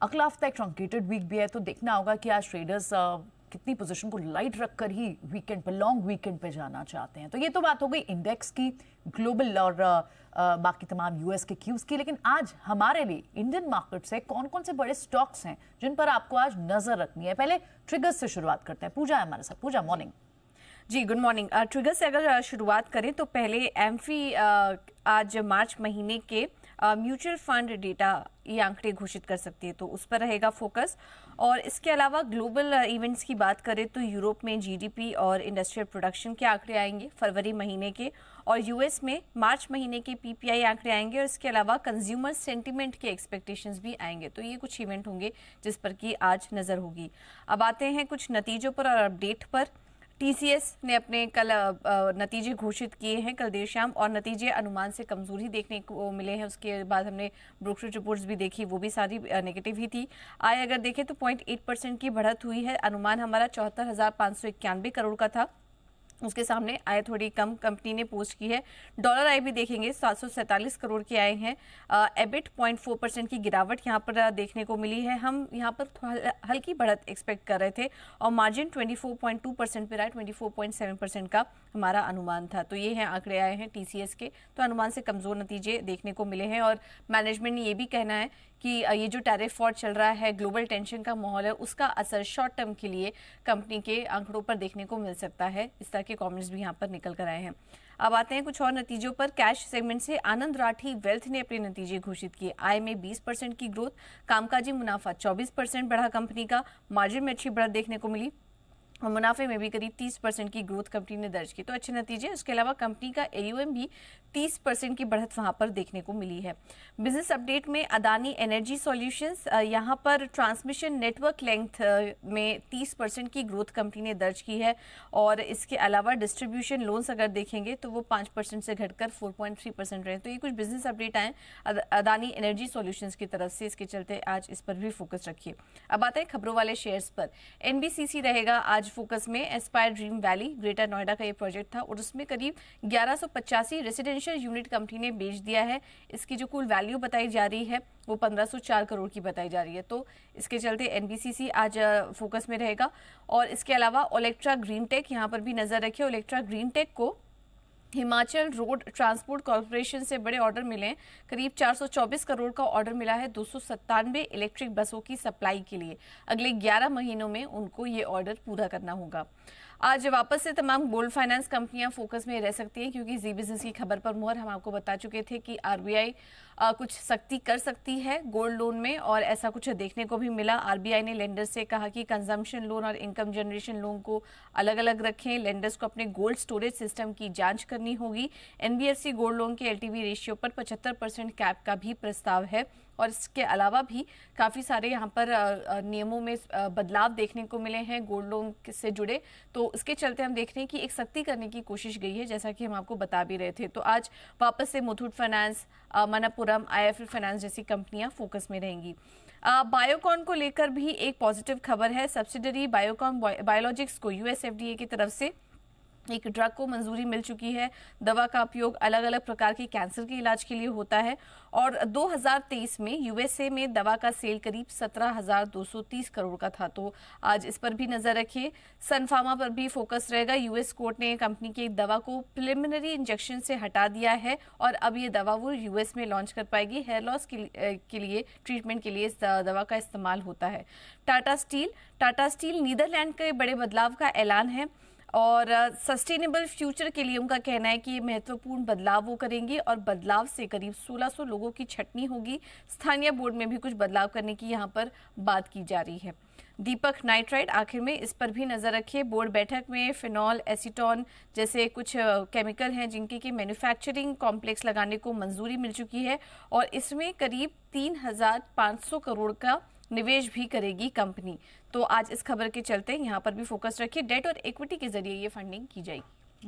अगला हफ्ता एक ट्रंकेटेड वीक भी है, तो देखना होगा कि आज ट्रेडर्स कितनी पोजीशन को लाइट रखकर ही वीकेंड पे, लॉन्ग वीकेंड पे जाना चाहते हैं। तो ये तो बात हो गई इंडेक्स की, ग्लोबल और बाकी तमाम यूएस के क्यूज की। लेकिन आज हमारे लिए इंडियन मार्केट से कौन कौन से बड़े स्टॉक्स हैं जिन पर आपको आज नजर रखनी है? पहले ट्रिगर्स से शुरुआत करते हैं। पूजा है हमारे साथ। पूजा, मॉर्निंग। जी गुड मॉर्निंग। ट्रिगर से अगर शुरुआत करें तो पहले एम्फी आज मार्च महीने के म्यूचुअल फंड डेटा ये आंकड़े घोषित कर सकती है, तो उस पर रहेगा फोकस। और इसके अलावा ग्लोबल इवेंट्स की बात करें तो यूरोप में जीडीपी और इंडस्ट्रियल प्रोडक्शन के आंकड़े आएंगे फरवरी महीने के, और यूएस में मार्च महीने के पीपीआई आंकड़े आएंगे, और इसके अलावा कंज्यूमर सेंटिमेंट के एक्सपेक्टेशंस भी आएंगे। तो ये कुछ इवेंट होंगे जिस पर कि आज नज़र होगी। अब आते हैं कुछ नतीजों पर और अपडेट पर। टीसीएस ने अपने कल नतीजे घोषित किए हैं कल देर शाम, और नतीजे अनुमान से कमजोरी देखने को मिले हैं। उसके बाद हमने ब्रोकरेज रिपोर्ट्स भी देखी, वो भी सारी नेगेटिव ही थी। आय अगर देखें तो 0.8% की बढ़त हुई है। अनुमान हमारा 74,591 करोड़ का था, उसके सामने आय थोड़ी कम कंपनी ने पोस्ट की है। डॉलर आय भी देखेंगे 747 करोड़ के आए हैं। एबिट 0.4% की गिरावट यहाँ पर देखने को मिली है। हम यहाँ पर हल्की बढ़त एक्सपेक्ट कर रहे थे, और मार्जिन 24.2% पे रहा है, 24.7% का हमारा अनुमान था। तो ये हैं आंकड़े आए हैं टीसीएस के, तो अनुमान से कमजोर नतीजे देखने को मिले हैं। और मैनेजमेंट ने ये भी कहना है कि ये जो टैरिफ वॉर चल रहा है, ग्लोबल टेंशन का माहौल है, उसका असर शॉर्ट टर्म के लिए कंपनी के आंकड़ों पर देखने को मिल सकता है। इस तरह के कमेंट्स भी यहाँ पर निकल कर आए हैं। अब आते हैं कुछ और नतीजों पर। कैश सेगमेंट से आनंद राठी वेल्थ ने अपने नतीजे घोषित किए। आय में 20% की ग्रोथ, कामकाजी मुनाफा 24% बढ़ा कंपनी का, मार्जिन में अच्छी बढ़त देखने को मिली, और मुनाफे में भी करीब 30% की ग्रोथ कंपनी ने दर्ज की। तो अच्छे नतीजे। उसके अलावा कंपनी का एयूएम भी 30% की बढ़त वहां पर देखने को मिली है। बिजनेस अपडेट में अदानी एनर्जी सॉल्यूशंस, यहां पर ट्रांसमिशन नेटवर्क लेंथ में 30% की ग्रोथ कंपनी ने दर्ज की है, और इसके अलावा डिस्ट्रीब्यूशन लोन्स अगर देखेंगे तो वो 5% से घटकर 4.3% रहे। तो ये कुछ बिजनेस अपडेट आए अदानी एनर्जी सॉल्यूशंस की तरफ से, इसके चलते आज इस पर भी फोकस रखिए। अब आते हैं खबरों वाले शेयर्स पर। एनबीसीसी रहेगा आज फोकस में। Aspire dream valley greater Noida का ये प्रोजेक्ट था, और उसमें करीब 1185 रेसिडेंशियल यूनिट कंपनी ने बेच दिया है। इसकी जो कुल वैल्यू बताई जा रही है वो 1504 करोड़ की बताई जा रही है। तो इसके चलते एनबीसीसी आज फोकस में रहेगा। और इसके अलावा ओलेक्ट्रा ग्रीन टेक, यहाँ पर भी नजर रखिए। ओलेक्ट्रा ग्रीन टेक को हिमाचल रोड ट्रांसपोर्ट कॉर्पोरेशन से बड़े ऑर्डर मिले हैं। करीब 424 करोड़ का ऑर्डर मिला है 297 इलेक्ट्रिक बसों की सप्लाई के लिए। अगले 11 महीनों में उनको ये ऑर्डर पूरा करना होगा। आज वापस से तमाम गोल्ड फाइनेंस कंपनियां फोकस में रह सकती हैं, क्योंकि जी बिजनेस की खबर पर मोहर हम आपको बता चुके थे कि आरबीआई कुछ सख्ती कर सकती है गोल्ड लोन में, और ऐसा कुछ देखने को भी मिला। आरबीआई ने लेंडर्स से कहा कि कंजम्पशन लोन और इनकम जनरेशन लोन को अलग अलग रखें। लेंडर्स को अपने गोल्ड स्टोरेज सिस्टम की जांच करनी होगी। एनबीएफसी गोल्ड लोन के एलटीवी रेशियो पर 75% कैप का भी प्रस्ताव है, और इसके अलावा भी काफ़ी सारे यहाँ पर नियमों में बदलाव देखने को मिले हैं गोल्ड लोन से जुड़े। तो इसके चलते हम देख रहे हैं कि एक सख्ती करने की कोशिश गई है, जैसा कि हम आपको बता भी रहे थे। तो आज वापस से Muthoot finance, Manappuram, IFL finance जैसी कंपनियां फोकस में रहेंगी। बायोकॉन को लेकर भी एक पॉजिटिव खबर है। सब्सिडरी बायोकॉन बायोलॉजिक्स को यूएस एफडीए की तरफ से एक ड्रग को मंजूरी मिल चुकी है। दवा का उपयोग अलग अलग प्रकार के कैंसर के इलाज के लिए होता है, और 2023 में यूएसए में दवा का सेल करीब 17,230 करोड़ का था। तो आज इस पर भी नजर रखिए। सन फार्मा पर भी फोकस रहेगा। यूएस कोर्ट ने कंपनी की एक दवा को प्रिलिमिनरी इंजेक्शन से हटा दिया है, और अब ये दवा वो यूएस में लॉन्च कर पाएगी। हेयर लॉस के लिए ट्रीटमेंट के लिए इस दवा का इस्तेमाल होता है। टाटा स्टील नीदरलैंड के बड़े बदलाव का ऐलान है, और सस्टेनेबल फ्यूचर के लिए उनका कहना है कि ये महत्वपूर्ण बदलाव वो करेंगे, और बदलाव से करीब 1600 लोगों की छटनी होगी। स्थानीय बोर्ड में भी कुछ बदलाव करने की यहाँ पर बात की जा रही है। दीपक नाइट्राइट, आखिर में इस पर भी नजर रखिए। बोर्ड बैठक में फिनॉल एसीटोन जैसे कुछ केमिकल हैं जिनकी की मैन्युफैक्चरिंग कॉम्प्लेक्स लगाने को मंजूरी मिल चुकी है, और इसमें करीब 3500 करोड़ का निवेश भी करेगी कंपनी। तो आज इस खबर के चलते यहाँ पर भी फोकस रखिए। डेट और इक्विटी के जरिए ये फंडिंग की जाएगी।